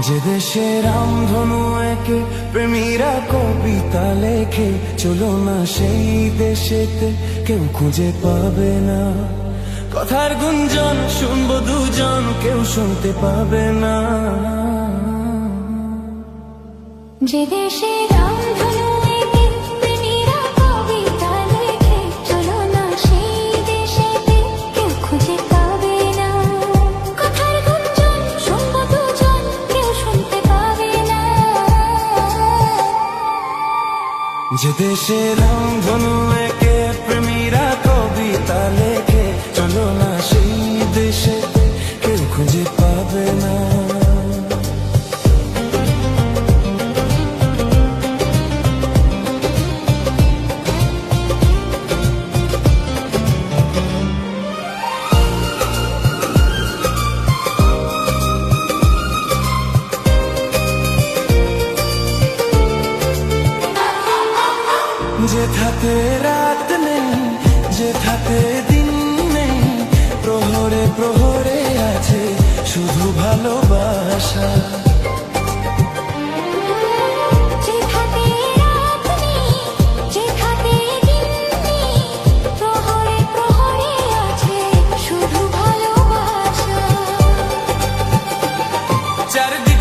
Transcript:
যে দেশে রামধনু একে প্রেমীরা কবিতা লেখে, চলো না সেই দেশেতে, কেউ খুঁজে পাবে না। কথার গুঞ্জন শুনবো দুজন, কেউ শুনতে পাবে না। যে দেশে রামধনু একে প্রেমীরা কবিতা লেখে, চলো না সেই দেশেতে, কেউ খুঁজে পাবে না। কথার গুঞ্জন শুনবো দুজন, কেউ শুনতে পাবে না। যে দেশে রামধনু একে প্রেমীরা কবিতা লেখে, চলো না সেই দেশেতে, কেউ খুঁজে পাবে না। যেথাতে রাত নেই, যেথাতে দিন নেই, প্রহরে প্রহরে আছে শুধু ভালোবাসা। যেখানে রাত নেই, যেখানে দিন নেই, প্রহরে প্রহরে আছে শুধু ভালোবাসা। চারদিকে